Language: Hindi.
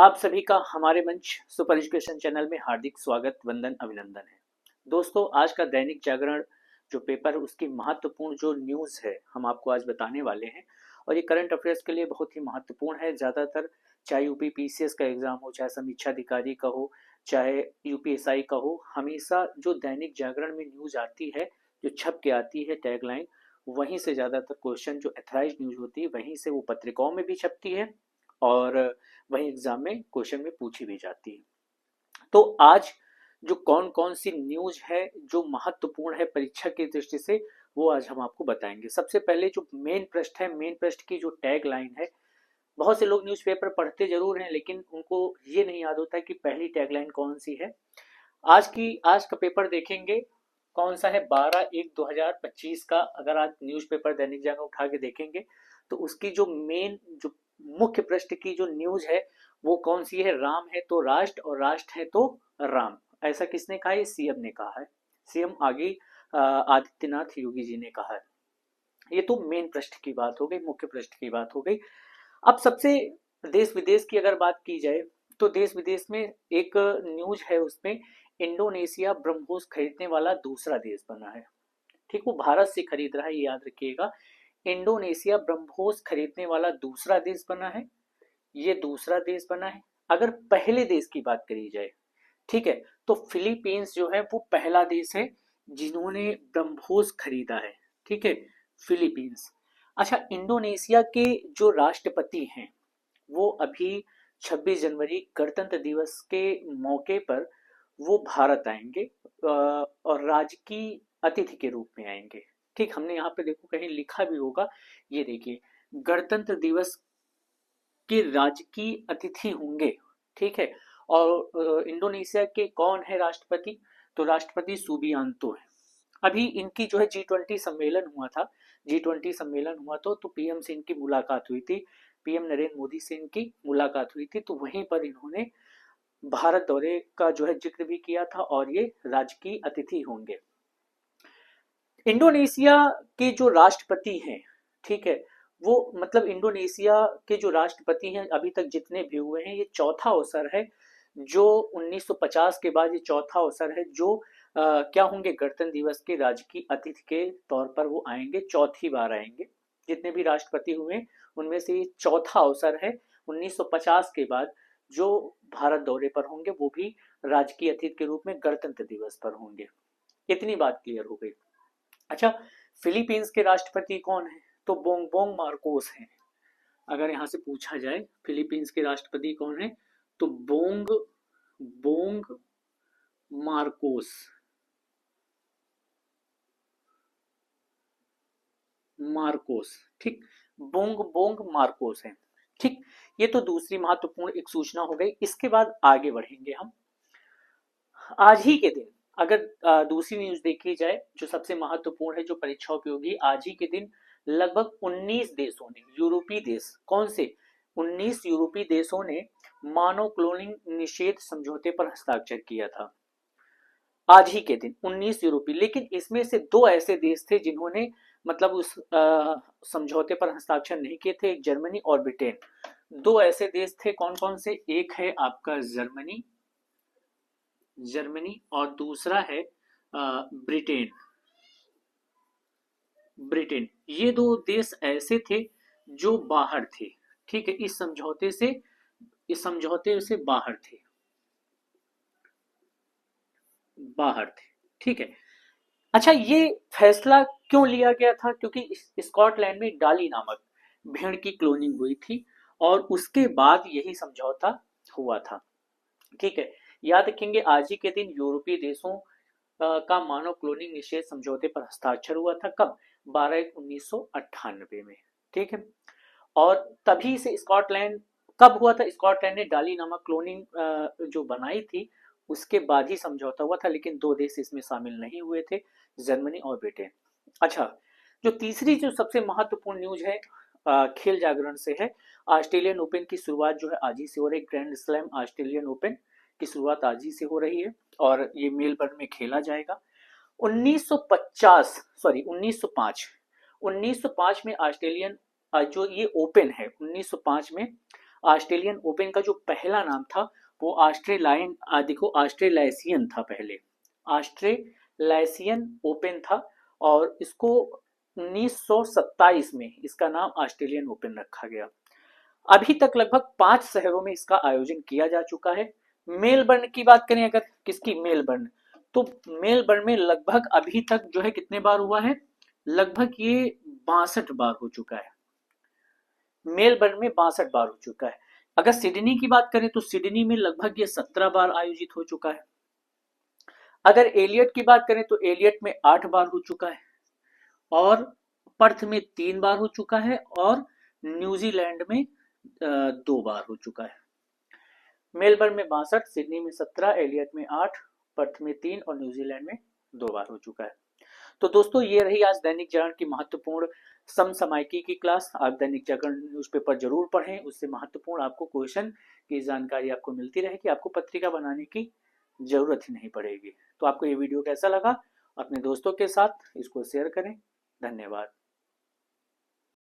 आप सभी का हमारे मंच सुपर एजुकेशन चैनल में हार्दिक स्वागत, वंदन, अभिनंदन है। दोस्तों, आज का दैनिक जागरण जो पेपर है उसकी महत्वपूर्ण जो न्यूज़ है हम आपको आज बताने वाले हैं। और ये करंट अफेयर्स के लिए बहुत ही महत्वपूर्ण है। ज़्यादातर चाहे यूपी पीसीएस का एग्जाम हो, चाहे समीक्षा अधिकारी का हो, चाहे यूपीएसआई का हो, हमेशा जो दैनिक जागरण में न्यूज़ आती है, जो छप के आती है टैगलाइन, वहीं से ज़्यादातर क्वेश्चन जो एथराइज न्यूज़ होती है वहीं से वो पत्रिकाओं में भी छपती है और वही एग्जाम में क्वेश्चन में पूछी भी जाती है। तो आज जो कौन कौन सी न्यूज है जो महत्वपूर्ण है परीक्षा की दृष्टि से, वो आज हम आपको बताएंगे। सबसे पहले जो मेन पृष्ठ है, मेन पृष्ठ की जो टैग लाइन है, बहुत से लोग न्यूज़पेपर पढ़ते जरूर हैं लेकिन उनको ये नहीं याद होता कि पहली टैगलाइन कौन सी है। आज का पेपर देखेंगे कौन सा है, 12/1/2025 का। अगर आज न्यूज़पेपर दैनिक जागरण उठा के देखेंगे तो उसकी जो मेन जो मुख्य पृष्ठ की जो न्यूज है वो कौन सी है, राम है तो राष्ट्र और राष्ट्र है तो राम। ऐसा किसने कहा? ये सीएम ने कहा है। सीएम आगे आदित्यनाथ योगी जी ने कहा है। ये तो मेन पृष्ठ की बात हो गई, मुख्य पृष्ठ की बात हो गई। अब सबसे देश विदेश की अगर बात की जाए तो देश विदेश में एक न्यूज है, उसमें इंडोनेशिया ब्रह्मोस खरीदने वाला दूसरा देश बना है। ठीक, वो भारत से खरीद रहा है, ये याद रखिएगा। इंडोनेशिया ब्रह्मोस खरीदने वाला दूसरा देश बना है, ये दूसरा देश बना है। अगर पहले देश की बात करी जाए, ठीक है, तो फिलीपींस जो है वो पहला देश है जिन्होंने ब्रह्मोस खरीदा है। ठीक है, फिलीपींस। अच्छा, इंडोनेशिया के जो राष्ट्रपति हैं वो अभी 26 जनवरी गणतंत्र दिवस के मौके पर वो भारत आएंगे और राजकीय अतिथि के रूप में आएंगे। ठीक, हमने यहाँ पे देखो कहीं लिखा भी होगा, ये देखिए, गणतंत्र दिवस के राजकीय अतिथि होंगे। ठीक है, और इंडोनेशिया के कौन है राष्ट्रपति? तो राष्ट्रपति सुबियांतो है। अभी इनकी जो है G20 सम्मेलन हुआ था, G20 सम्मेलन हुआ तो पीएम से इनकी मुलाकात हुई थी, पीएम नरेंद्र मोदी से इनकी मुलाकात हुई थी। तो वहीं पर इन्होंने भारत दौरे का जो है जिक्र भी किया था और ये राजकीय अतिथि होंगे। इंडोनेशिया के जो राष्ट्रपति हैं, ठीक है, वो मतलब इंडोनेशिया के जो राष्ट्रपति हैं अभी तक जितने भी हुए हैं, ये चौथा अवसर है जो 1950 के बाद ये चौथा अवसर है जो क्या होंगे, गणतंत्र दिवस के राजकीय अतिथि के तौर पर वो आएंगे, चौथी बार आएंगे। जितने भी राष्ट्रपति हुए उनमें से ये चौथा अवसर है 1950 के बाद जो भारत दौरे पर होंगे, वो भी राजकीय अतिथि के रूप में गणतंत्र दिवस पर होंगे। इतनी बात क्लियर हो गई। अच्छा, फिलीपींस के राष्ट्रपति कौन है? तो बोंगबोंग मार्कोस हैं। अगर यहां से पूछा जाए फिलीपींस के राष्ट्रपति कौन है, तो बोंग बोंग मार्कोस, मार्कोस। ठीक, बोंग बोंग मार्कोस है। ठीक, ये तो दूसरी महत्वपूर्ण एक सूचना हो गई। इसके बाद आगे बढ़ेंगे हम। आज ही के दिन अगर दूसरी न्यूज देखी जाए जो सबसे महत्वपूर्ण है, जो परीक्षा उपयोगी, आज ही के दिन लगभग 19 देशों ने, यूरोपीय देश, कौन से? 19 यूरोपीय देशों ने मानव क्लोनिंग निषेध समझौते पर हस्ताक्षर किया था। आज ही के दिन 19 यूरोपीय, लेकिन इसमें से दो ऐसे देश थे जिन्होंने मतलब उस समझौते पर हस्ताक्षर नहीं किए थे, एक जर्मनी और ब्रिटेन। दो ऐसे देश थे, कौन कौन से? एक है आपका जर्मनी, जर्मनी, और दूसरा है ब्रिटेन, ब्रिटेन। ये दो देश ऐसे थे जो बाहर थे। ठीक है, इस समझौते से बाहर थे, बाहर थे। ठीक है। अच्छा, ये फैसला क्यों लिया गया था? क्योंकि स्कॉटलैंड में डाली नामक भेड़ की क्लोनिंग हुई थी और उसके बाद यही समझौता हुआ था। ठीक है, याद रखेंगे आज ही के दिन यूरोपीय देशों का मानव क्लोनिंग निषेध समझौते पर हस्ताक्षर हुआ था। कब? 12/1/1998 में। ठीक है, और तभी से स्कॉटलैंड, कब हुआ था? स्कॉटलैंड ने डाली नामक क्लोनिंग जो बनाई थी उसके बाद ही समझौता हुआ था, लेकिन दो देश इसमें शामिल नहीं हुए थे, जर्मनी और ब्रिटेन। अच्छा, जो तीसरी जो सबसे महत्वपूर्ण न्यूज है खेल जागरण से है। ऑस्ट्रेलियन ओपन की शुरुआत जो है आज ही से हो रही है। ग्रैंड स्लैम ऑस्ट्रेलियन ओपन की शुरुआत आज ही से हो रही है और ये मेलबर्न में खेला जाएगा। 1950 सॉरी 1905 1905 में ऑस्ट्रेलियन जो ये ओपन है, 1905 में ऑस्ट्रेलियन ओपन का जो पहला नाम था वो ऑस्ट्रेलाइसियन था। पहले ऑस्ट्रेलाइसियन ओपन था और इसको 1927 में इसका नाम ऑस्ट्रेलियन ओपन रखा गया। अभी तक लगभग 5 शहरों में इसका आयोजन किया जा चुका है। मेलबर्न की बात करें अगर, किसकी, मेलबर्न, तो मेलबर्न में लगभग अभी तक जो है कितने बार हुआ है, लगभग ये 62 बार हो चुका है। मेलबर्न में 62 बार हो चुका है। अगर सिडनी की बात करें तो सिडनी में लगभग ये 17 बार आयोजित हो चुका है। अगर एलियट की बात करें तो एलियट में 8 बार हो चुका है और पर्थ में 3 बार हो चुका है और न्यूजीलैंड में 2 बार हो चुका है। मेलबर्न में 62, सिडनी में 17, एलियट में 8, पर्थ में 3 और न्यूजीलैंड में 2 बार हो चुका है। तो दोस्तों ये रही आज दैनिक जागरण की महत्वपूर्ण समसामयिकी की क्लास। आप दैनिक जागरण न्यूज़पेपर जरूर पढ़ें, उससे महत्वपूर्ण आपको क्वेश्चन की जानकारी आपको मिलती रहेगी, आपको पत्रिका बनाने की जरूरत ही नहीं पड़ेगी। तो आपको ये वीडियो कैसा लगा, अपने दोस्तों के साथ इसको शेयर करें। धन्यवाद।